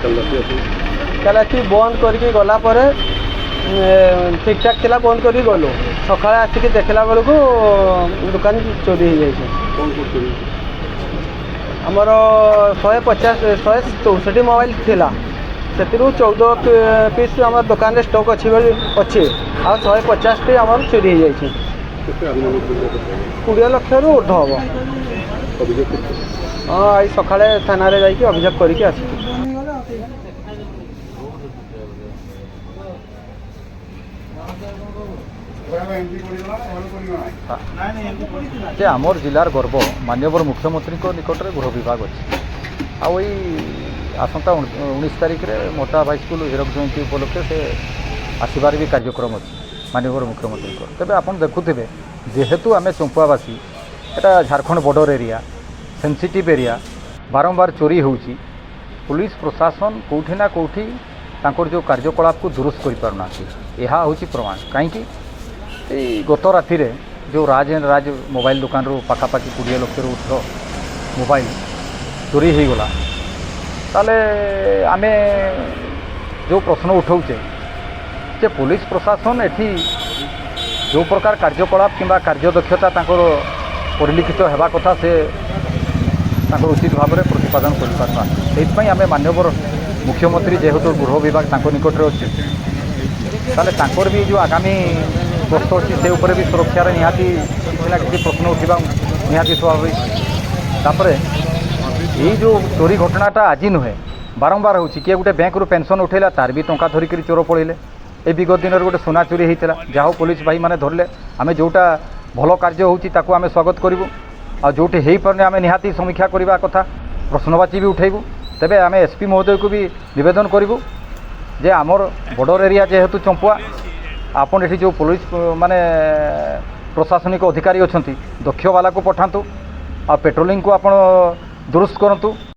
काल राति बंद करके गला पर ठीक ठाक थिला बंद करके गलु सका आसिक देखला बेलू दुकान चोरी हो जाए आमर 164 मोबाइल थिला से 14 पीस आम दुकान स्टॉक अच्छी अच्छे आ 150 टी आम चोरी हो जाए 20 लाख रु ऊर्ध हम हाँ आई सका थाना जा अभियोग करके आस आमर जिलार गर्व माननीय मुख्यमंत्री निकट में गृह विभाग अच्छे आई आसंता 19 तारिख में मोटा हाई स्कूल हीरक जयंती उपलक्षे से आसबार भी कार्यक्रम अच्छे माननीय मुख्यमंत्री तेज आप देखुवे जेहेतु आम चंपुआवासी एटा Jharkhand border area sensitive area बारंबार चोरी होउची पुलिस प्रशासन कौटी ना कौटी तांकर जो कार्यकलाप को दुरुस्त कर पारना यह हूँ प्रमाण कहीं गत राति जो राज एंड राज मोबाइल दुकान रू पाखापाखि 20 लाख रु ऊर्ध्व मोबाइल चोरी हो गला ताले आमे जो प्रश्न उठाऊचे जे पुलिस प्रशासन एठी जो प्रकार कार्यकलाप किंबा कार्यदक्षता तांकर परिलिखित होगा कथा से तांकर उचित भाव में प्रतिपादन कर पार्मा से आम माननीय मुख्यमंत्री जेहेतु गृह विभाग तांको निकट में अच्छे ताले तांकर भी जो आगामी गस्त अच्छी से भी सुरक्षार निहाती किसी ना किसी प्रश्न उठा निहाती स्वाभाविक तापर यही जो चोरी घटनाटा आज नुहे बारंबार हो किए गोटे बैंक रू पेंशन उठेला तार भी टंका धरिक चोर पड़े ए विगत दिन गोटे सोना चोरी होता जहाँ पुलिस भाई मैंने धरले आम जोटा भल कार्य होमें स्वागत करूँ आ जोटी हो पारे आम निहाती समीक्षा करने कथा प्रश्नवाची भी उठेबू तेबे आम एसपी महोदय को भी निवेदन करूँ जे आमर बॉर्डर एरिया जेहेतु चंपुआ आपन एठी जो पुलिस माने प्रशासनिक अधिकारी अच्छा दक्ष वाला को पठातु आ पेट्रोलिंग को आपण दुरुस्त करंतु।